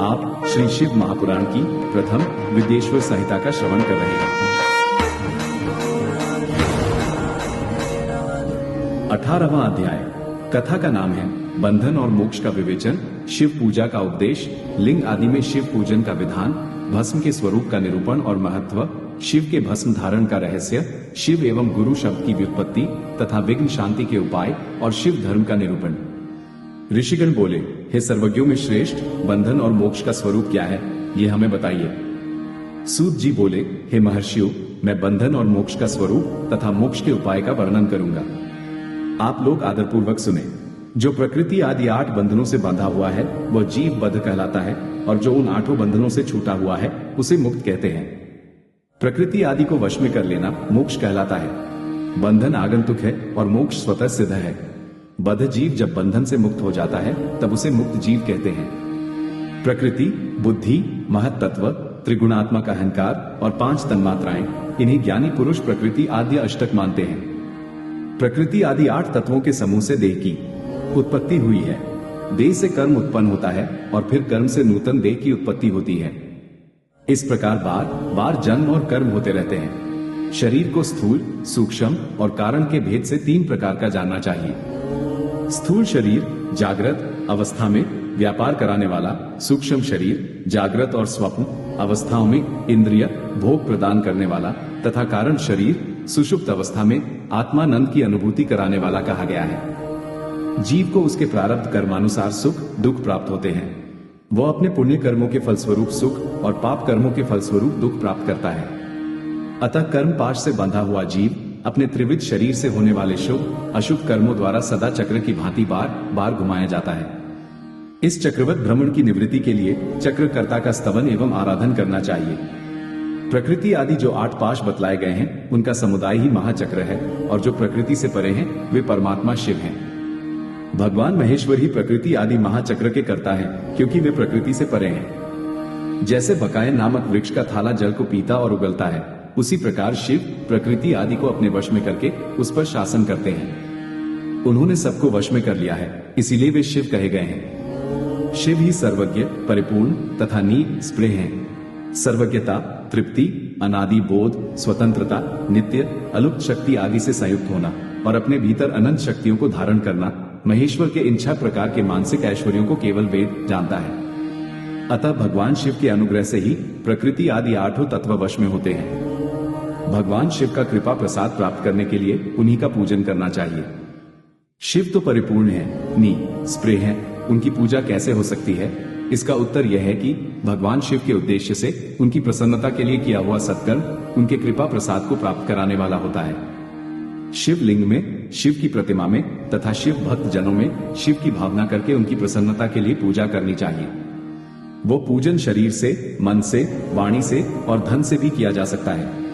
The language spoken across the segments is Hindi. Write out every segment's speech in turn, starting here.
आप श्री शिव महापुराण की प्रथम विद्येश्वर संहिता का श्रवण कर रहे हैं। 18वां अध्याय। कथा का नाम है बंधन और मोक्ष का विवेचन, शिव पूजा का उपदेश, लिंग आदि में शिव पूजन का विधान, भस्म के स्वरूप का निरूपण और महत्व, शिव के भस्म धारण का रहस्य, शिव एवं गुरु शब्द की व्युत्पत्ति तथा विघ्न शांति के उपाय और शिव धर्म का निरूपण। ऋषिगण बोले, हे सर्वज्ञों में श्रेष्ठ, बंधन और मोक्ष का स्वरूप क्या है, ये हमें बताइए। सूत जी बोले, हे महर्षियों, मैं बंधन और मोक्ष का स्वरूप तथा मोक्ष के उपाय का वर्णन करूंगा। आप लोग आदरपूर्वक सुने। जो प्रकृति आदि 8 बंधनों से बंधा हुआ है वह जीव बद्ध कहलाता है, और जो उन 8 बंधनों से छूटा हुआ है उसे मुक्त कहते हैं। प्रकृति आदि को वश में कर लेना मोक्ष कहलाता है। बंधन आगंतुक है और मोक्ष स्वतः सिद्ध है। बद्ध जीव जब बंधन से मुक्त हो जाता है तब उसे मुक्त जीव कहते हैं। प्रकृति, बुद्धि, महत तत्व, त्रिगुणात्मक अहंकार और 5 तन्मात्राएं, इन्हीं ज्ञानी पुरुष प्रकृति आदि अष्टक मानते हैं। प्रकृति आदि 8 तत्वों के समूह से देह की उत्पत्ति हुई है। देह से कर्म उत्पन्न होता है और फिर कर्म से नूतन देह की उत्पत्ति होती है। इस प्रकार बार बार जन्म और कर्म होते रहते हैं। शरीर को स्थूल, सूक्ष्म और कारण के भेद से 3 प्रकार का जानना चाहिए। स्थूल शरीर जागृत अवस्था में व्यापार कराने वाला, सूक्ष्म शरीर जागृत और स्वप्न अवस्थाओं में इंद्रिय भोग प्रदान करने वाला तथा कारण शरीर सुषुप्त अवस्था में आत्मानंद की अनुभूति कराने वाला कहा गया है। जीव को उसके प्रारब्ध कर्मानुसार सुख दुख प्राप्त होते हैं। वह अपने पुण्य कर्मों के फलस्वरूप सुख और पाप कर्मों के फलस्वरूप दुख प्राप्त करता है। अतः कर्म पाश से बंधा हुआ जीव अपने त्रिविध शरीर से होने वाले शुभ अशुभ कर्मों द्वारा सदा चक्र की भांति बार बार घुमाया जाता है। इस चक्रवत भ्रमण की निवृत्ति के लिए चक्रकर्ता का स्तवन एवं आराधन करना चाहिए। प्रकृति आदि जो 8 पाश बतलाए गए हैं उनका समुदाय ही महाचक्र है, और जो प्रकृति से परे हैं वे परमात्मा शिव हैं। भगवान महेश्वर ही प्रकृति आदि महाचक्र के कर्ता हैं, क्योंकि वे प्रकृति से परे हैं। जैसे बकाया नामक वृक्ष का थाला जल को पीता और उगलता है, उसी प्रकार शिव प्रकृति आदि को अपने वश में करके उस पर शासन करते हैं। उन्होंने सबको वश में कर लिया है, इसीलिए वे शिव कहे गए हैं। शिव ही सर्वज्ञ, परिपूर्ण तथा निस्पृह हैं। सर्वज्ञता, तृप्ति, अनादि बोध, स्वतंत्रता, नित्य अलुप्त शक्ति आदि से संयुक्त होना और अपने भीतर अनंत शक्तियों को धारण करना, महेश्वर के इन 6 प्रकार के मानसिक ऐश्वर्यों को केवल वेद जानता है। अतः भगवान शिव के अनुग्रह से ही प्रकृति आदि 8 तत्व वश में होते हैं। भगवान शिव का कृपा प्रसाद प्राप्त करने के लिए उन्हीं का पूजन करना चाहिए। शिव तो परिपूर्ण है, निस्पृह है, उनकी पूजा कैसे हो सकती है? इसका उत्तर यह है कि भगवान शिव के उद्देश्य से उनकी प्रसन्नता के लिए किया हुआ सत्कर्म उनके कृपा प्रसाद को प्राप्त कराने वाला होता है। शिव लिंग में, शिव की प्रतिमा में तथा शिव भक्त जनों में शिव की भावना करके उनकी प्रसन्नता के लिए पूजा करनी चाहिए। वो पूजन शरीर से, मन से, वाणी से और धन से भी किया जा सकता है।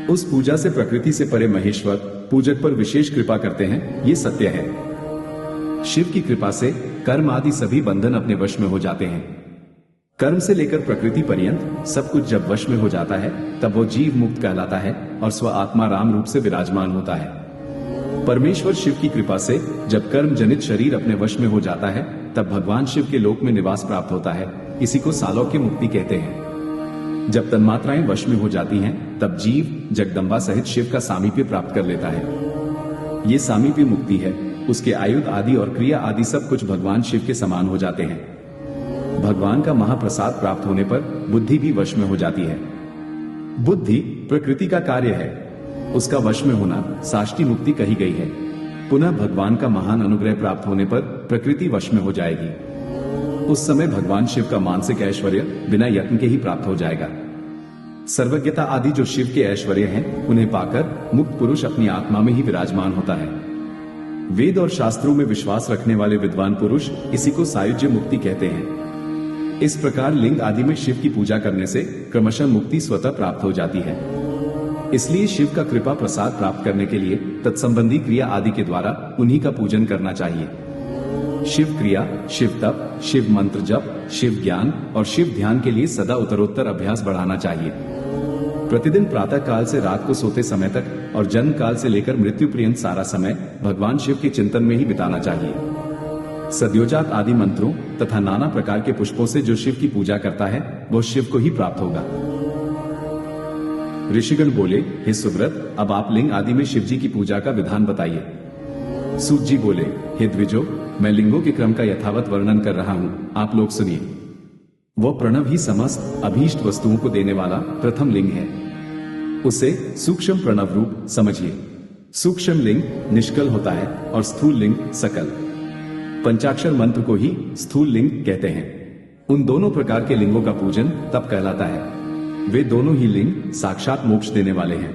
उस पूजा से प्रकृति से परे महेश्वर पूजक पर विशेष कृपा करते हैं, ये सत्य है। शिव की कृपा से कर्म आदि सभी बंधन अपने वश में हो जाते हैं। कर्म से लेकर प्रकृति पर्यंत सब कुछ जब वश में हो जाता है तब वो जीव मुक्त कहलाता है और स्व आत्मा राम रूप से विराजमान होता है। परमेश्वर शिव की कृपा से जब कर्म जनित शरीर अपने वश में हो जाता है तब भगवान शिव के लोक में निवास प्राप्त होता है। इसी को सालोक्य मुक्ति कहते हैं। जब तन्मात्राएं वश में हो जाती हैं तब जीव जगदम्बा सहित शिव का सामीप्य प्राप्त कर लेता है। ये सामीप्य मुक्ति है। उसके आयुध आदि और क्रिया आदि सब कुछ भगवान शिव के समान हो जाते हैं। भगवान का महाप्रसाद प्राप्त होने पर बुद्धि भी वश में हो जाती है। बुद्धि प्रकृति का कार्य है, उसका वश में होना साष्टी मुक्ति कही गई है। पुनः भगवान का महान अनुग्रह प्राप्त होने पर प्रकृति वश में हो जाएगी। उस समय भगवान शिव का मानसिक ऐश्वर्य बिना यत्न के ही प्राप्त हो जाएगा। सर्वज्ञता आदि जो शिव के ऐश्वर्य हैं, उन्हें पाकर मुक्त पुरुष अपनी आत्मा में ही विराजमान होता है। वेद और शास्त्रों में विश्वास रखने वाले विद्वान पुरुष इसी को सायुज्य मुक्ति कहते हैं। इस प्रकार लिंग आदि में शिव की पूजा करने से क्रमशः मुक्ति स्वतः प्राप्त हो जाती है। इसलिए शिव का कृपा प्रसाद प्राप्त करने के लिए तत्संबंधी क्रिया आदि के द्वारा उन्हीं का पूजन करना चाहिए। शिव क्रिया, शिव तप, शिव मंत्र जप, शिव ज्ञान और शिव ध्यान के लिए सदा उत्तरोत्तर अभ्यास बढ़ाना चाहिए। प्रतिदिन प्रातः काल से रात को सोते समय तक और जन्म काल से लेकर मृत्यु पर्यंत सारा समय भगवान शिव के चिंतन में ही बिताना चाहिए। सद्योजात आदि मंत्रों तथा नाना प्रकार के पुष्पों से जो शिव की पूजा करता है वह शिव को ही प्राप्त होगा। ऋषिगण बोले, हे सुव्रत, अब आप लिंग आदि में शिव जी की पूजा का विधान बताइए। सूत जी बोले, हे द्विजो, मैं लिंगों के क्रम का यथावत वर्णन कर रहा हूं, आप लोग सुनिए। वह प्रणव ही समस्त अभीष्ट वस्तुओं को देने वाला प्रथम लिंग है। उसे सूक्ष्म प्रणव रूप समझिए। सूक्ष्म लिंग निष्कल होता है और स्थूल लिंग सकल। पंचाक्षर मंत्र को ही स्थूल लिंग कहते हैं। उन दोनों प्रकार के लिंगों का पूजन तप कहलाता है। वे दोनों ही लिंग साक्षात मोक्ष देने वाले हैं।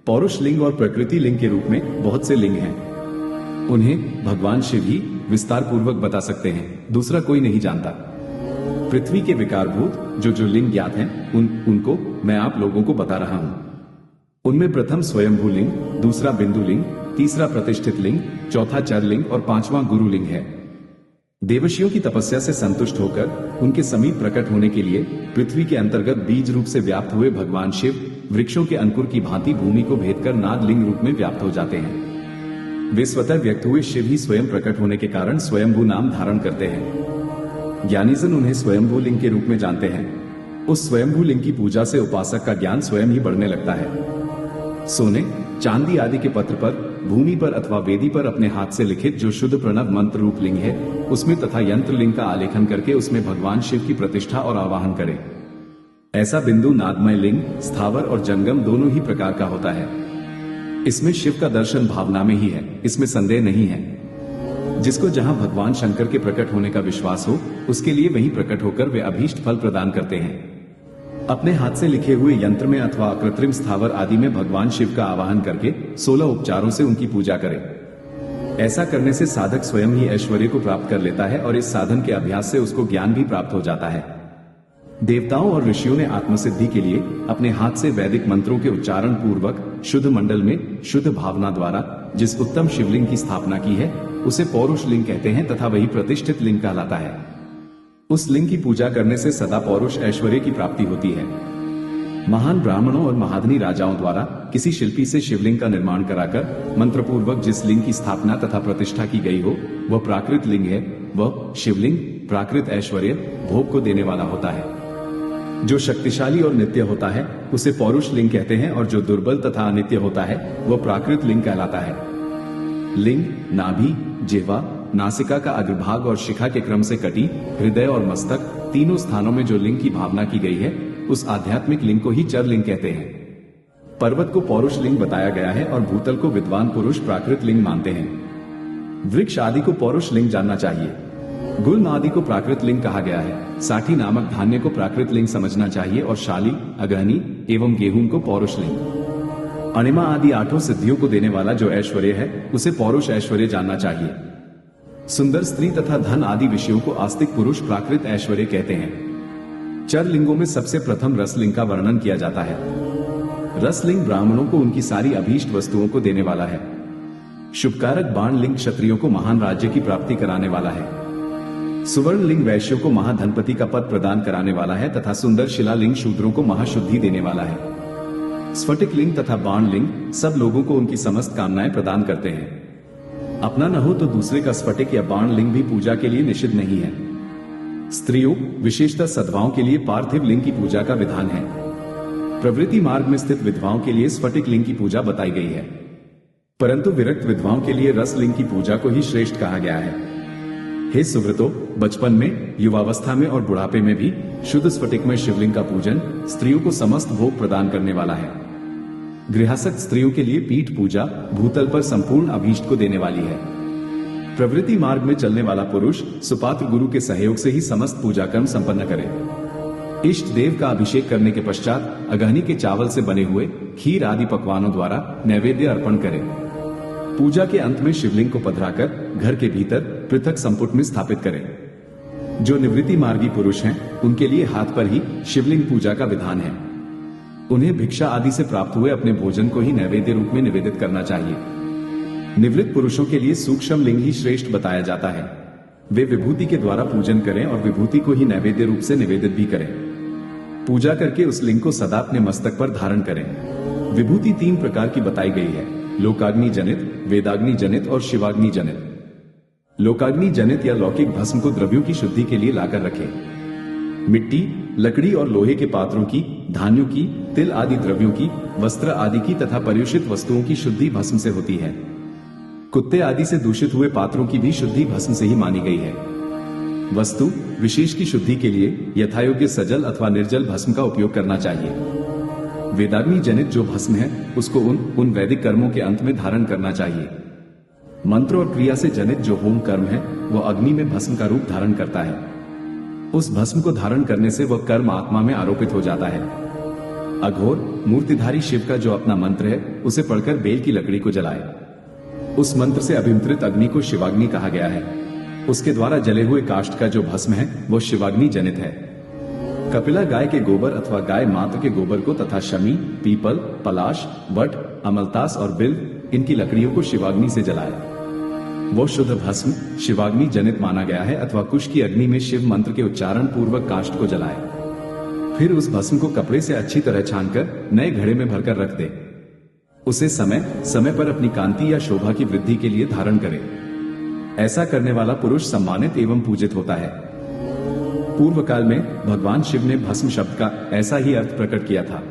पौरुष लिंग और प्रकृति लिंग के रूप में बहुत से लिंग हैं। उन्हें भगवान शिव ही विस्तार पूर्वक बता सकते हैं, दूसरा कोई नहीं जानता। पृथ्वी के विकारभूत जो लिंग ज्ञात हैं, उनको मैं आप लोगों को बता रहा हूं। उनमें प्रथम स्वयंभू लिंग, दूसरा बिंदु लिंग, तीसरा प्रतिष्ठित लिंग, चौथा चर लिंग और पांचवा गुरु लिंग है। देवशियों की तपस्या से संतुष्ट होकर उनके समीप प्रकट होने के लिए पृथ्वी के अंतर्गत बीज रूप से व्याप्त हुए भगवान शिव वृक्षों के अंकुर की भांति भूमि को भेदकर नाद लिंग रूप में व्याप्त हो जाते हैं। वे स्वतः व्यक्त हुए शिव ही स्वयं प्रकट होने के कारण स्वयंभू नाम धारण करते हैं। ज्ञानीजन उन्हें स्वयंभू लिंग के रूप में जानते हैं। उस स्वयंभू लिंग की पूजा से उपासक का ज्ञान स्वयं ही बढ़ने लगता है। सोने, चांदी आदि के पत्र पर, भूमि पर अथवा वेदी पर अपने हाथ से लिखित जो शुद्ध प्रणव मंत्र रूप लिंग है, उसमें तथा यंत्र लिंग का आलेखन करके उसमें भगवान शिव की प्रतिष्ठा और आवाहन करें। ऐसा बिंदु नादमय लिंग स्थावर और जंगम दोनों ही प्रकार का होता है। इसमें शिव का दर्शन भावना में ही है, इसमें संदेह नहीं है। जिसको जहां भगवान शंकर के प्रकट होने का विश्वास हो, उसके लिए वहीं प्रकट होकर वे अभीष्ट फल प्रदान करते हैं। अपने हाथ से लिखे हुए यंत्र में अथवा कृत्रिम स्थावर आदि में भगवान शिव का आवाहन करके 16 उपचारों से उनकी पूजा करें। ऐसा करने से साधक स्वयं ही ऐश्वर्य को प्राप्त कर लेता है और इस साधन के अभ्यास से उसको ज्ञान भी प्राप्त हो जाता है। देवताओं और ऋषियों ने आत्मसिद्धि के लिए अपने हाथ से वैदिक मंत्रों के उच्चारण पूर्वक शुद्ध मंडल में शुद्ध भावना द्वारा जिस उत्तम शिवलिंग की स्थापना की है, उसे पौरुष लिंग कहते हैं तथा वही प्रतिष्ठित लिंग कहलाता है। उस लिंग की पूजा करने से सदा पौरुष ऐश्वर्य की प्राप्ति होती है। महान ब्राह्मणों और महाधनी राजाओं द्वारा किसी शिल्पी से शिवलिंग का निर्माण कराकर मंत्रपूर्वक जिस लिंग की स्थापना तथा प्रतिष्ठा की गई हो, वह प्राकृत लिंग है। वह शिवलिंग प्राकृत ऐश्वर्य भोग को देने वाला होता है। जो शक्तिशाली और नित्य होता है उसे पौरुष लिंग कहते हैं और जो दुर्बल तथा अनित्य होता है वह प्राकृत लिंग कहलाता है। लिंग नाभि, जिह्वा, नासिका का अग्रभाग और शिखा के क्रम से कटी, हृदय और मस्तक तीनों स्थानों में जो लिंग की भावना की गई है, उस आध्यात्मिक लिंग को ही चर लिंग कहते हैं। पर्वत को पौरुष लिंग बताया गया है और भूतल को विद्वान पुरुष प्राकृत लिंग मानते हैं। वृक्ष आदि को पौरुष लिंग जानना चाहिए। गुल्म आदि को प्राकृत लिंग कहा गया है। साठी नामक धान्य को प्राकृत लिंग समझना चाहिए और शाली, अगहनी एवं गेहूं को पौरुष लिंग। अणिमा आदि 8 सिद्धियों को देने वाला जो ऐश्वर्य है, उसे पौरुष ऐश्वर्य जानना चाहिए। सुंदर स्त्री तथा धन आदि विषयों को आस्तिक पुरुष प्राकृत ऐश्वर्य कहते हैं। चर लिंगों में सबसे प्रथम रसलिंग का वर्णन किया जाता है। रसलिंग ब्राह्मणों को उनकी सारी अभीष्ट वस्तुओं को देने वाला है। शुभकारक बाण लिंग क्षत्रियों को महान राज्य की प्राप्ति कराने वाला है। सुवर्ण लिंग वैश्यों को महाधनपति का पद प्रदान कराने वाला है तथा सुंदर शिला लिंग शूद्रों को महाशुद्धि देने वाला है। स्फटिक लिंग तथा बाण लिंग सब लोगों को उनकी समस्त कामनाएं प्रदान करते हैं। अपना न हो तो दूसरे का स्फटिक या बाण लिंग भी पूजा के लिए निषिद्ध नहीं है। स्त्रियों विशेषतः सद्भावों के लिए पार्थिव लिंग की पूजा का विधान है। प्रवृत्ति मार्ग में स्थित विधवाओं के लिए स्फटिक लिंग की पूजा बताई गई है, परंतु विरक्त विधवाओं के लिए रस लिंग की पूजा को ही श्रेष्ठ कहा गया है। हे सुव्रतो, बचपन में, युवावस्था में और बुढ़ापे में भी शुद्ध स्फटिक में शिवलिंग का पूजन स्त्रियों को समस्त भोग प्रदान करने वाला है। गृहस्थ स्त्रियों के लिए पीठ पूजा भूतल पर संपूर्ण अभीष्ट को देने वाली है। प्रवृत्ति मार्ग में चलने वाला पुरुष सुपात्र गुरु के सहयोग से ही समस्त पूजा कर्म संपन्न करे। इष्ट देव का अभिषेक करने के पश्चात अगहनी के चावल से बने हुए खीर आदि पकवानों द्वारा नैवेद्य अर्पण करे। पूजा के अंत में शिवलिंग को पधराकर घर के भीतर पृथक संपुट में स्थापित करें। जो निवृत्ति मार्गी पुरुष हैं, उनके लिए हाथ पर ही शिवलिंग पूजा का विधान है। उन्हें भिक्षा आदि से प्राप्त हुए अपने भोजन को ही नैवेद्य रूप में निवेदित करना चाहिए। निवृत्त पुरुषों के लिए सूक्ष्म लिंग ही श्रेष्ठ बताया जाता है। वे विभूति के द्वारा पूजन करें और विभूति को ही नैवेद्य रूप से निवेदित भी करें। पूजा करके उस लिंग को सदा अपने मस्तक पर धारण करें। विभूति 3 प्रकार की बताई गई है: लोकाग्नि जनित, वेदाग्नि जनित और शिवाग्नि जनित। लोकाग्नि जनित या लौकिक भस्म को द्रव्यों की शुद्धि के लिए लाकर रखें। मिट्टी, लकड़ी और लोहे के पात्रों की, धान्यों की, तिल आदि द्रव्यों की, वस्त्र आदि की तथा पर्युषित वस्तुओं की शुद्धि भस्म से होती है। कुत्ते आदि से दूषित हुए पात्रों की भी शुद्धि भस्म से ही मानी गई है। वस्तु विशेष की शुद्धि के लिए यथायोग्य सजल अथवा निर्जल भस्म का उपयोग करना चाहिए। वेदाग्नि जनित जो भस्म है उसको उन वैदिक कर्मों के अंत में धारण करना चाहिए। मंत्र और क्रिया से जनित जो होम कर्म है वह अग्नि में भस्म का रूप धारण करता है। उस भस्म को धारण करने से वह कर्म आत्मा में आरोपित हो जाता है। अघोर मूर्तिधारी शिव का जो अपना मंत्र है उसे पढ़कर बेल की लकड़ी को जलाए। उस मंत्र से अभिमंत्रित अग्नि को शिवाग्नि कहा गया है। उसके द्वारा जले हुए काष्ठ का जो भस्म है वो शिवाग्नि जनित है। कपिला गाय के गोबर अथवा गाय मात्र के गोबर को तथा शमी, पीपल, पलाश, वट, अमलतास और बिल्व इनकी लकड़ियों को शिवाग्नि से जलाए। वो शुद्ध भस्म शिवाग्नि जनित माना गया है। अथवा कुश की अग्नि में शिव मंत्र के उच्चारण पूर्वक काष्ठ को जलाए। फिर उस भस्म को कपड़े से अच्छी तरह छानकर नए घड़े में भरकर रख दे। उसे समय समय पर अपनी कांति या शोभा की वृद्धि के लिए धारण करे। ऐसा करने वाला पुरुष सम्मानित एवं पूजित होता है। पूर्व काल में भगवान शिव ने भस्म शब्द का ऐसा ही अर्थ प्रकट किया था।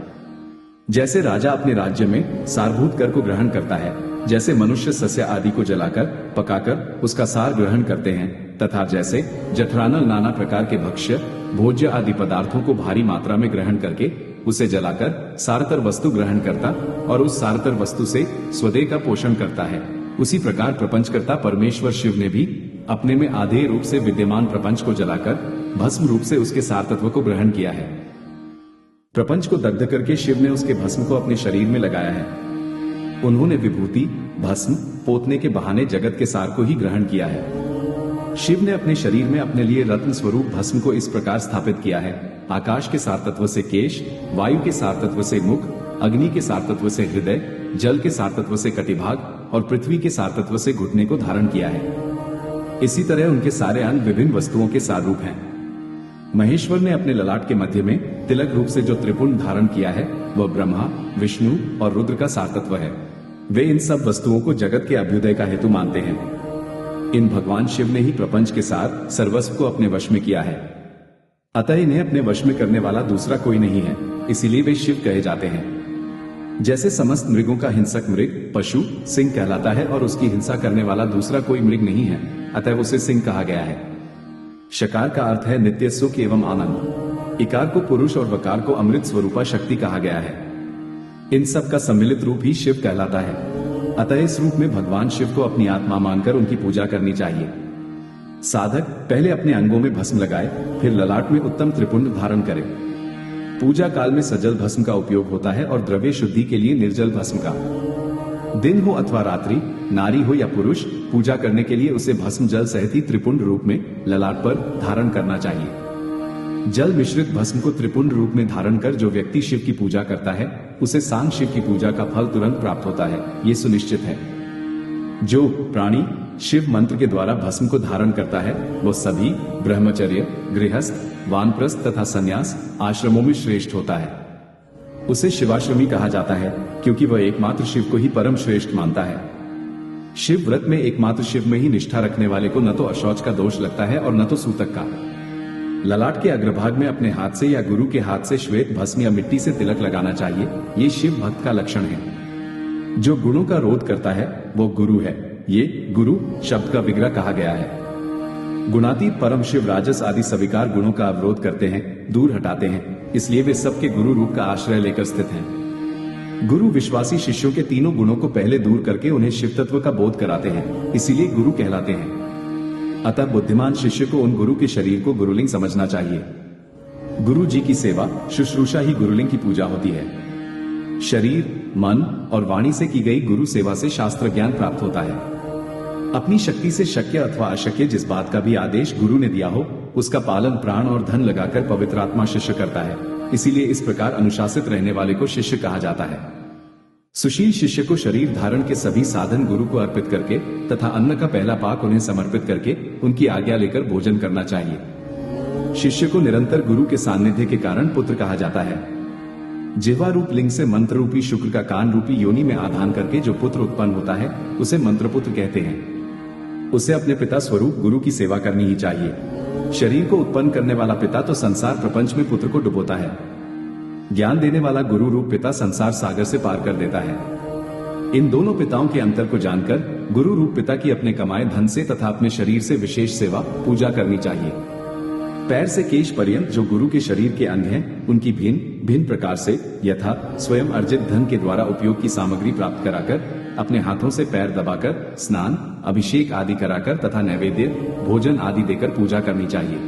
जैसे राजा अपने राज्य में सारभूत कर को ग्रहण करता है, जैसे मनुष्य सस्य आदि को जलाकर पकाकर उसका सार ग्रहण करते हैं, तथा जैसे जठरानल नाना प्रकार के भक्ष्य भोज्य आदि पदार्थों को भारी मात्रा में ग्रहण करके उसे जलाकर सारतर वस्तु ग्रहण करता और उस सारतर वस्तु से स्वदेह का पोषण करता है, उसी प्रकार प्रपंचकर्ता परमेश्वर शिव ने भी अपने में आधेय रूप से विद्यमान प्रपंच को जलाकर भस्म रूप से उसके सार तत्व को ग्रहण किया है। प्रपंच को दग्ध करके शिव ने उसके भस्म को अपने शरीर में लगाया है। उन्होंने विभूति भस्म पोतने के बहाने जगत के सार को ही ग्रहण किया है। शिव ने अपने शरीर में अपने लिए रत्न स्वरूप भस्म को इस प्रकार स्थापित किया है। आकाश के सार तत्व से केश, वायु के सार तत्व से मुख, अग्नि के सार तत्व से हृदय, जल के सार तत्व से कटिभाग और पृथ्वी के सार तत्व से घुटने को धारण किया है। इसी तरह उनके सारे अंग विभिन्न वस्तुओं के सार रूप हैं। महेश्वर ने अपने ललाट के मध्य में तिलक रूप से जो त्रिपुंड धारण किया है वह ब्रह्मा, विष्णु और रुद्र का सार तत्व है। वे इन सब वस्तुओं को जगत के अभ्युदय का हेतु मानते हैं। इन भगवान शिव ने ही प्रपंच के सार सर्वस्व को अपने वश में किया है। अतः इन्हें अपने वश में करने वाला दूसरा कोई नहीं है, इसीलिए वे शिव कहे जाते हैं। जैसे समस्त मृगों का हिंसक मृग पशु सिंह कहलाता है और उसकी हिंसा करने वाला दूसरा कोई मृग नहीं है, अतः उसे सिंह कहा गया है। शकार का अर्थ है नित्य सुख एवं आनंद। इकार को पुरुष और वकार को अमृत स्वरूपा शक्ति कहा गया है। इन सब का सम्मिलित रूप ही शिव कहलाता है। अतः इस रूप में भगवान शिव को अपनी आत्मा मानकर उनकी पूजा करनी चाहिए। साधक पहले अपने अंगों में भस्म लगाए, फिर ललाट में उत्तम त्रिपुंड धारण करे। पूजा काल में सजल भस्म का उपयोग होता है और द्रव्य शुद्धि के लिए निर्जल भस्म का। दिन हो अथवा रात्रि, नारी हो या पुरुष, पूजा करने के लिए उसे भस्म जल सहित ही त्रिपुंड रूप में ललाट पर धारण करना चाहिए। जल मिश्रित भस्म को त्रिपुंड रूप में धारण कर जो व्यक्ति शिव की पूजा करता है उसे सांग शिव की पूजा का फल तुरंत प्राप्त होता है, ये सुनिश्चित है। जो प्राणी शिव मंत्र के द्वारा भस्म को धारण करता है वो सभी ब्रह्मचर्य, गृहस्थ, वानप्रस्थ तथा संन्यास आश्रमों में श्रेष्ठ होता है। उसे शिवाश्रमी कहा जाता है क्योंकि वह एकमात्र शिव को ही परम श्रेष्ठ मानता है। शिव व्रत में एकमात्र शिव में ही निष्ठा रखने वाले को न तो अशौच का दोष लगता है और न तो सूतक का। ललाट के अग्रभाग में अपने हाथ से या गुरु के हाथ से श्वेत भस्म या मिट्टी से तिलक लगाना चाहिए, ये शिव भक्त का लक्षण है। जो गुणों का रोध करता है वो गुरु है। ये गुरु शब्द का विग्रह कहा गया है। गुणातीत परम शिव राजस आदि सविकार गुणों का अवरोध करते हैं, दूर हटाते हैं, इसलिए वे सबके गुरु रूप का आश्रय लेकर स्थित हैं। गुरु विश्वासी शिष्यों के तीनों गुणों को पहले दूर करके उन्हें शिव तत्व का बोध कराते हैं, इसीलिए गुरु कहलाते हैं। अतः बुद्धिमान शिष्य को उन गुरु के शरीर को गुरुलिंग समझना चाहिए। गुरु जी की सेवा शुश्रूषा ही गुरुलिंग की पूजा होती है। शरीर, मन और वाणी से की गई गुरु सेवा से शास्त्र ज्ञान प्राप्त होता है। अपनी शक्ति से शक्य अथवा अशक्य जिस बात का भी आदेश गुरु ने दिया हो उसका पालन प्राण और धन लगाकर पवित्र आत्मा शिष्य करता है। इसीलिए इस प्रकार अनुशासित रहने वाले को शिष्य कहा जाता है। सुशील शिष्य को शरीर धारण के सभी साधन गुरु को अर्पित करके तथा अन्न का पहला पाक उन्हें समर्पित करके उनकी आज्ञा लेकर भोजन करना चाहिए। शिष्य को निरंतर गुरु के सान्निध्य के कारण पुत्र कहा जाता है। जिह्वा रूप लिंग से मंत्र रूपी शुक्र का कान रूपी योनि में आधान करके जो पुत्र उत्पन्न होता है उसे मंत्रपुत्र कहते हैं। उसे अपने पिता स्वरूप गुरु की सेवा करनी ही चाहिए। शरीर को उत्पन्न करने वाला पिता तो संसार प्रपंच में पुत्र को डुबोता है। ज्ञान देने वाला गुरु रूप पिता संसार सागर से पार कर देता है। इन दोनों पिताओं के अंतर को जानकर गुरु रूप पिता की अपने कमाए धन से तथा अपने शरीर से विशेष सेवा पूजा करनी चाहिए। पैर से केश पर्यंत जो गुरु के शरीर के अंग हैं, उनकी भिन्न भिन्न प्रकार से यथा स्वयं अर्जित धन के द्वारा उपयोग की सामग्री प्राप्त कराकर, अपने हाथों से पैर दबाकर, स्नान अभिषेक आदि कराकर तथा नैवेद्य भोजन आदि देकर पूजा करनी चाहिए।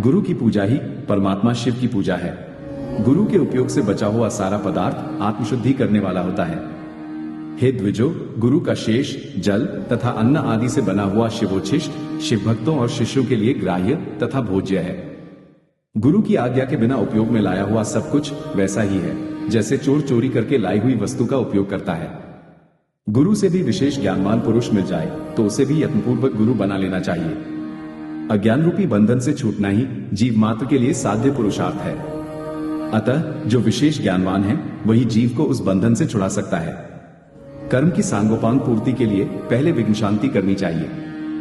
गुरु की पूजा ही परमात्मा शिव की पूजा है। गुरु के उपयोग से बचा हुआ सारा पदार्थ आत्मशुद्धि करने वाला होता है। हे द्विजो, गुरु का शेष जल तथा अन्न आदि से बना हुआ शिवोच्छिष्ट शिव भक्तों और शिष्यों के लिए ग्राह्य तथा भोज्य है। गुरु की आज्ञा के बिना उपयोग में लाया हुआ सब कुछ वैसा ही है जैसे चोर चोरी करके लाई हुई वस्तु का उपयोग करता है। गुरु से भी विशेष ज्ञानवान पुरुष मिल जाए तो उसे भी यत्नपूर्वक गुरु बना लेना चाहिए। अज्ञान रूपी बंधन से छूटना ही जीव मात्र के लिए साध्य पुरुषार्थ है। अतः जो विशेष ज्ञानवान है वही जीव को उस बंधन से छुड़ा सकता है। कर्म की सांगोपांग पूर्ति के लिए पहले विघ्न शांति करनी चाहिए।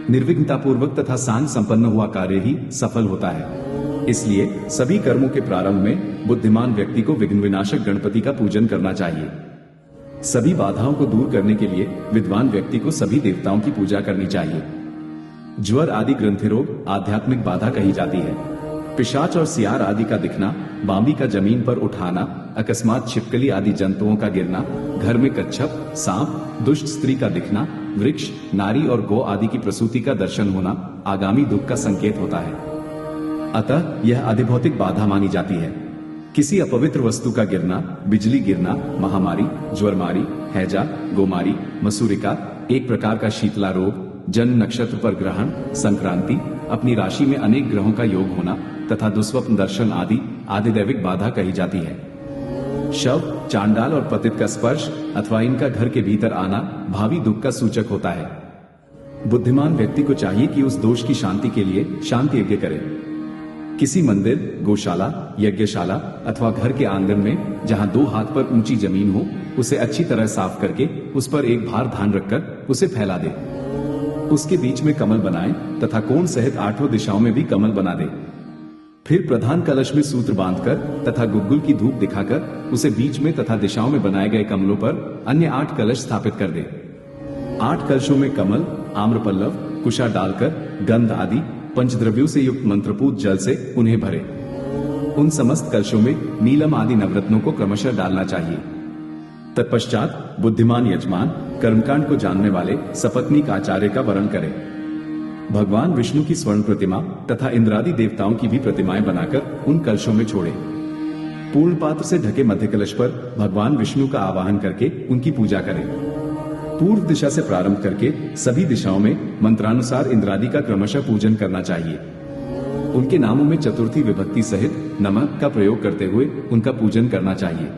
निर्विघ्नता पूर्वक तथा सांग संपन्न हुआ कार्य ही सफल होता है। इसलिए सभी कर्मों के प्रारंभ में बुद्धिमान व्यक्ति को विघ्न विनाशक गणपति का पूजन करना चाहिए। सभी बाधाओं को दूर करने के लिए विद्वान व्यक्ति को सभी देवताओं की पूजा करनी चाहिए। ज्वर आदि ग्रंथि रोग आध्यात्मिक बाधा कही जाती है। पिशाच और सियार आदि का दिखना, बांबी का जमीन पर उठाना, अकस्मात छिपकली आदि जंतुओं का गिरना, घर में कच्छप, सांप, दुष्ट स्त्री का दिखना, वृक्ष, नारी और गौ आदि की प्रसूति का दर्शन होना आगामी दुख का संकेत होता है। अतः यह अधिभौतिक बाधा मानी जाती है। किसी अपवित्र वस्तु का गिरना, बिजली गिरना, महामारी, ज्वरमारी, हैजा, गोमारी, मसूरिका, एक प्रकार का शीतला रोग, जन्म नक्षत्र पर ग्रहण, संक्रांति, अपनी राशि में अनेक ग्रहों का योग होना तथा दुस्वप्न दर्शन आदि आदिदैविक बाधा कही जाती है। शव, चांडाल और पतित का स्पर्श अथवा इनका घर के भीतर आना भावी दुख का सूचक होता है। बुद्धिमान व्यक्ति को चाहिए कि उस दोष की शांति के लिए शांति यज्ञ करे। किसी मंदिर, गौशाला, यज्ञशाला अथवा घर के आंगन में जहां 2 हाथ पर ऊंची जमीन हो, उसे अच्छी तरह साफ करके उस पर एक भार धान रखकर उसे फैला दे। उसके बीच में कमल बनाए तथा कोण सहित 8 दिशाओं में भी कमल बना दे। फिर प्रधान कलश में सूत्र बांधकर तथा गुग्गुल की धूप दिखाकर उसे बीच में तथा दिशाओं में बनाए गए कमलों पर अन्य 8 कलश स्थापित कर दे। 8 कलशों में कमल, आम्रपल्लव, कुशा डालकर गंध आदि पंचद्रव्यों से युक्त मंत्रपूत जल से उन्हें भरे। उन समस्त कलशों में नीलम आदि नवरत्नों को क्रमशः डालना चाहिए। तत्पश्चात बुद्धिमान यजमान कर्मकांड को जानने वाले सपत्नीक आचार्य का वरण करे। भगवान विष्णु की स्वर्ण प्रतिमा तथा इंद्रादि देवताओं की भी प्रतिमाएं बनाकर उन कलशों में छोड़े। पूर्ण पात्र से ढके मध्य कलश पर भगवान विष्णु का आवाहन करके उनकी पूजा करें। पूर्व दिशा से प्रारंभ करके सभी दिशाओं में मंत्रानुसार इंद्रादि का क्रमशः पूजन करना चाहिए। उनके नामों में चतुर्थी विभक्ति सहित नमः का प्रयोग करते हुए उनका पूजन करना चाहिए।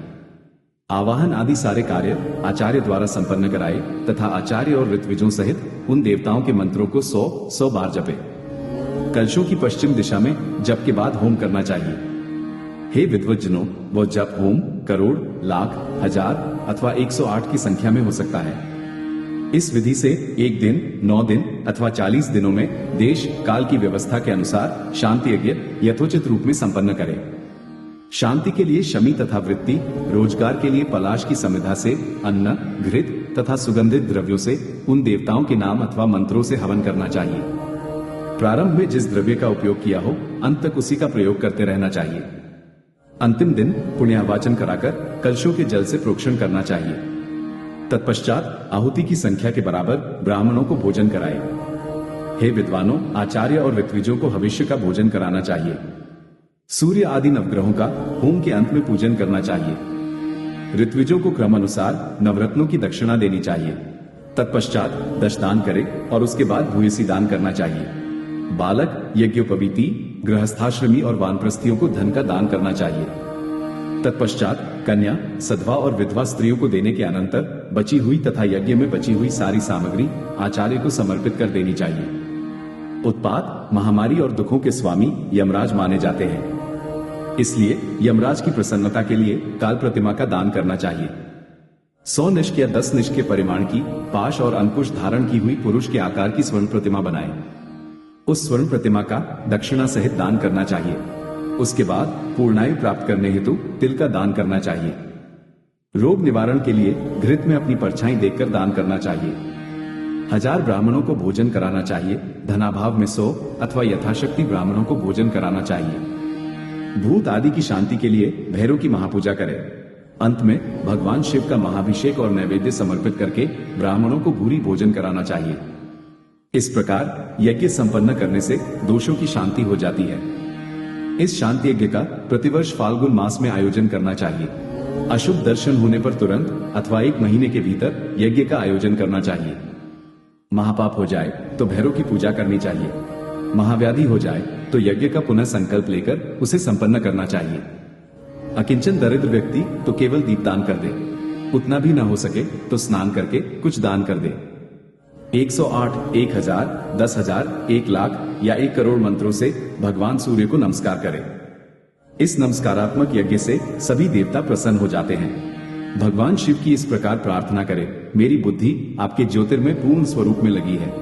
आवाहन आदि सारे कार्य आचार्य द्वारा संपन्न कराए तथा आचार्य और ऋत्विजों सहित उन देवताओं के मंत्रों को 100 बार जपे। कलशों की पश्चिम दिशा में जप के बाद होम करना चाहिए। हे विद्वज्जनों, वो जप होम करोड़, लाख, हजार अथवा 108 की संख्या में हो सकता है। इस विधि से 1 दिन, 9 दिन अथवा 40 दिनों में देश काल की व्यवस्था के अनुसार शांति यज्ञ यथोचित रूप में संपन्न करें। शांति के लिए शमी तथा वृत्ति, रोजगार के लिए पलाश की समिधा से अन्न, घृत तथा सुगंधित द्रव्यों से उन देवताओं के नाम अथवा मंत्रों से हवन करना चाहिए। प्रारंभ में जिस द्रव्य का उपयोग किया हो, अंत तक उसी का प्रयोग करते रहना चाहिए। अंतिम दिन पुण्यावाचन कराकर कलशों के जल से प्रोक्षण करना चाहिए। तत्पश्चात आहुति की संख्या के बराबर ब्राह्मणों को भोजन कराए। हे विद्वानों, आचार्य और ऋत्विजों को भविष्य का भोजन कराना चाहिए। सूर्य आदि नवग्रहों का होम के अंत में पूजन करना चाहिए। ऋत्विजों को क्रम अनुसार नवरत्नों की दक्षिणा देनी चाहिए। तत्पश्चात दशदान करे और उसके बाद भूयसी दान करना चाहिए। बालक, यज्ञोपवीति, गृहस्थाश्रमी और वानप्रस्थियों को धन का दान करना चाहिए। तत्पश्चात कन्या, सधवा और विधवा स्त्रियों को देने के अनंतर बची हुई तथा यज्ञ में बची हुई सारी सामग्री आचार्य को समर्पित कर देनी चाहिए। उत्पात, महामारी और दुखों के स्वामी यमराज माने जाते हैं। इसलिए यमराज की प्रसन्नता के लिए काल प्रतिमा का दान करना चाहिए। 100 निष्क या 10 निष्क के परिमाण की पाश और अंकुश धारण की हुई पुरुष के आकार की स्वर्ण प्रतिमा बनाएं। उस स्वर्ण प्रतिमा का दक्षिणा सहित दान करना चाहिए। उसके बाद पूर्णायु प्राप्त करने हेतु तिल का दान करना चाहिए। रोग निवारण के लिए घृत में अपनी परछाई देखकर दान करना चाहिए। 1000 ब्राह्मणों को भोजन कराना चाहिए। धनाभाव में 100 अथवा यथाशक्ति ब्राह्मणों को भोजन कराना चाहिए। भूत आदि की शांति के लिए भैरव की महापूजा करें। अंत में भगवान शिव का महाभिषेक और नैवेद्य समर्पित करके ब्राह्मणों को भूरी भोजन कराना चाहिए। इस प्रकार यज्ञ संपन्न करने से दोषों की शांति हो जाती है। इस शांति यज्ञ का प्रतिवर्ष फाल्गुन मास में आयोजन करना चाहिए। अशुभ दर्शन होने पर तुरंत अथवा 1 महीने के भीतर यज्ञ का आयोजन करना चाहिए। महापाप हो जाए तो भैरव की पूजा करनी चाहिए। महाव्याधि हो जाए तो यज्ञ का पुनः संकल्प लेकर उसे संपन्न करना चाहिए। अकिंचन दरिद्र व्यक्ति तो केवल दीपदान कर दे। उतना भी ना हो सके तो स्नान करके कुछ दान कर दे। 108, 1000, 10,000, 1 लाख या 1 करोड़ मंत्रों से भगवान सूर्य को नमस्कार करें। इस नमस्कारात्मक यज्ञ से सभी देवता प्रसन्न हो जाते हैं। भगवान शिव की इस प्रकार प्रार्थना करें, मेरी बुद्धि आपके ज्योतिर्मय पूर्ण स्वरूप में लगी है।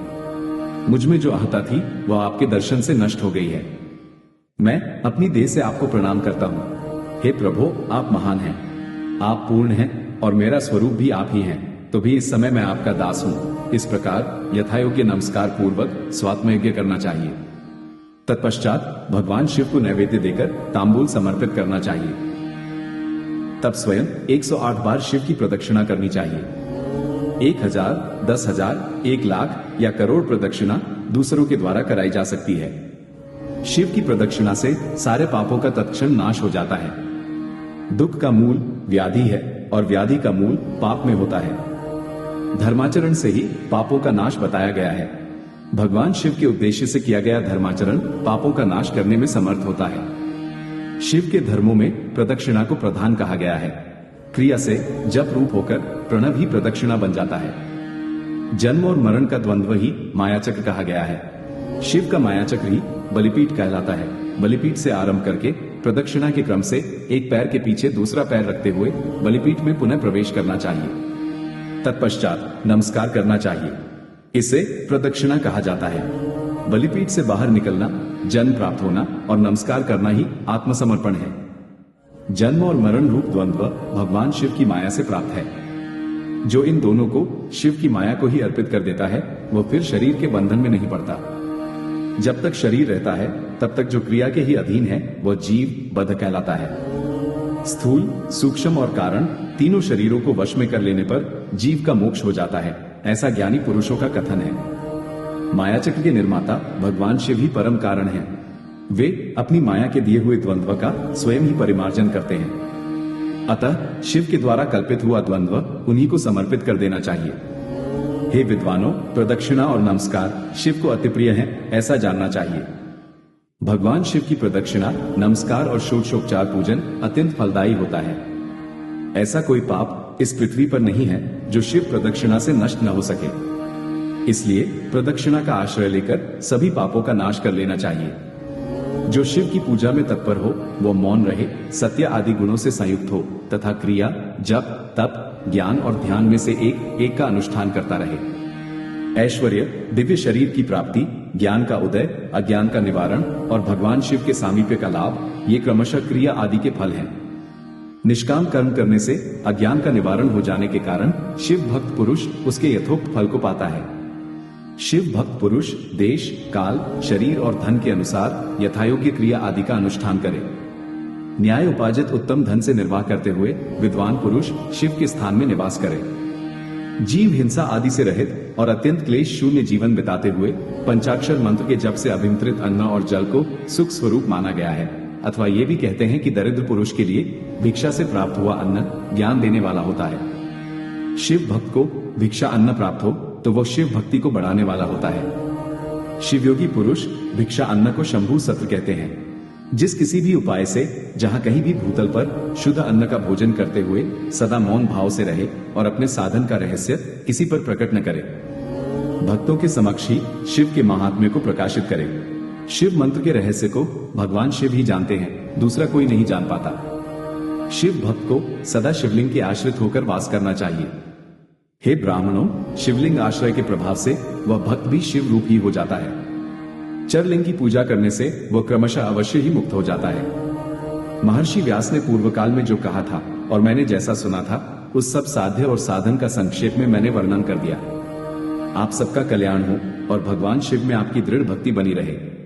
मुझ में जो अहंता थी वह आपके दर्शन से नष्ट हो गई है। मैं अपनी देह से आपको प्रणाम करता हूँ। हे प्रभु, आप महान हैं, आप पूर्ण हैं और मेरा स्वरूप भी आप ही हैं, तो भी इस समय मैं आपका दास हूँ। इस प्रकार यथायोग्य नमस्कार पूर्वक स्वात्म यज्ञ करना चाहिए। तत्पश्चात भगवान शिव को नैवेद्य देकर तांबूल समर्पित करना चाहिए। तब स्वयं 108 बार शिव की प्रदक्षिणा करनी चाहिए। 1000, 10,000, 1 लाख या करोड़ प्रदक्षिणा दूसरों के द्वारा कराई जा सकती है। शिव की प्रदक्षिणा से सारे पापों का तत्क्षण नाश हो जाता है। दुख का मूल व्याधि है और व्याधि का मूल पाप में होता है। धर्माचरण से ही पापों का नाश बताया गया है। भगवान शिव के उद्देश्य से किया गया धर्माचरण पापों का नाश करने में समर्थ होता है। शिव के धर्मों में प्रदक्षिणा को प्रधान कहा गया है। क्रिया से जप रूप होकर प्रणव ही प्रदक्षिणा बन जाता है। जन्म और मरण का द्वंद्व ही मायाचक्र कहा गया है। शिव का मायाचक्र ही बलिपीठ कहलाता है। बलिपीठ से आरंभ करके प्रदक्षिणा के क्रम से एक पैर के पीछे दूसरा पैर रखते हुए बलिपीठ में पुनः प्रवेश करना चाहिए। तत्पश्चात नमस्कार करना चाहिए। इसे प्रदक्षिणा कहा जाता है। बलिपीठ से बाहर निकलना, जन्म प्राप्त होना और नमस्कार करना ही आत्मसमर्पण है। जन्म और मरण रूप द्वंद्व भगवान शिव की माया से प्राप्त है। जो इन दोनों को शिव की माया को ही अर्पित कर देता है वह फिर शरीर के बंधन में नहीं पड़ता। जब तक शरीर रहता है तब तक जो क्रिया के ही अधीन है वह जीव बद्ध कहलाता है। स्थूल, सूक्ष्म और कारण तीनों शरीरों को वश में कर लेने पर जीव का मोक्ष हो जाता है, ऐसा ज्ञानी पुरुषों का कथन है। मायाचक्र के निर्माता भगवान शिव ही परम कारण हैं। वे अपनी माया के दिए हुए द्वंद्व का स्वयं ही परिमार्जन करते हैं। अतः शिव के द्वारा कल्पित हुआ द्वंद्व उन्हीं को समर्पित कर देना चाहिए। हे विद्वानों, प्रदक्षिणा और नमस्कार शिव को अति प्रिय है, ऐसा जानना चाहिए। भगवान शिव की प्रदक्षिणा, नमस्कार और षोडशोपचार पूजन अत्यंत फलदायी होता है। ऐसा कोई पाप इस पृथ्वी पर नहीं है जो शिव प्रदक्षिणा से नष्ट न हो सके। इसलिए प्रदक्षिणा का आश्रय लेकर सभी पापों का नाश कर लेना चाहिए। जो शिव की पूजा में तत्पर हो वो मौन रहे, सत्य आदि गुणों से संयुक्त हो तथा क्रिया, जप, तप, ज्ञान और ध्यान में से एक एक का अनुष्ठान करता रहे। ऐश्वर्य, दिव्य शरीर की प्राप्ति, ज्ञान का उदय, अज्ञान का निवारण और भगवान शिव के सामीप्य का लाभ, ये क्रमशः क्रिया आदि के फल हैं। निष्काम कर्म करने से अज्ञान का निवारण हो जाने के कारण शिव भक्त पुरुष उसके यथोक्त फल को पाता है। शिव भक्त पुरुष देश, काल, शरीर और धन के अनुसार यथायोग्य क्रिया आदि का अनुष्ठान करे। न्याय उपार्जित उत्तम धन से निर्वाह करते हुए विद्वान पुरुष शिव के स्थान में निवास करे। जीव हिंसा आदि से रहित और अत्यंत क्लेश शून्य जीवन बिताते हुए पंचाक्षर मंत्र के जप से अभिमंत्रित अन्न और जल को सुख स्वरूप माना गया है। अथवा ये भी कहते हैं कि दरिद्र पुरुष के लिए भिक्षा से प्राप्त हुआ अन्न ज्ञान देने वाला होता है। शिव भक्त को भिक्षा अन्न प्राप्त हो तो वह शिव भक्ति को बढ़ाने वाला होता है। शिवयोगी पुरुष भिक्षा अन्न को शंभु सत्र कहते हैं। जिस किसी भी उपाय से जहां कहीं भी भूतल पर शुद्ध अन्न का भोजन करते हुए सदा मौन भाव से रहे और अपने साधन का रहस्य किसी पर प्रकट न करे, भक्तों के समक्ष ही शिव के महात्म्य को प्रकाशित करे। शिव मंत्र के रहस्य को भगवान शिव ही जानते हैं, दूसरा कोई नहीं जान पाता। शिव भक्त को सदा शिवलिंग के आश्रित होकर वास करना चाहिए। हे ब्राह्मणों, शिवलिंग आश्रय के प्रभाव से वह भक्त भी शिव रूप ही हो जाता है। चरलिंग की पूजा करने से वह क्रमशः अवश्य ही मुक्त हो जाता है। महर्षि व्यास ने पूर्व काल में जो कहा था और मैंने जैसा सुना था, उस सब साध्य और साधन का संक्षेप में मैंने वर्णन कर दिया। आप सबका कल्याण हो और भगवान शिव में आपकी दृढ़ भक्ति बनी रहे।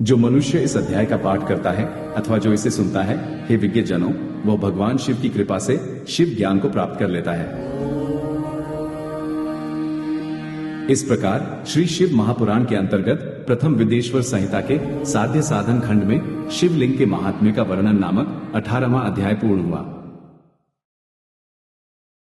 जो मनुष्य इस अध्याय का पाठ करता है अथवा जो इसे सुनता है, हे विज्ञ जनों, वह भगवान शिव की कृपा से शिव ज्ञान को प्राप्त कर लेता है। इस प्रकार श्री शिव महापुराण के अंतर्गत प्रथम विदेश्वर संहिता के साध्य साधन खंड में शिवलिंग के महात्म्य का वर्णन नामक 18वां अध्याय पूर्ण हुआ।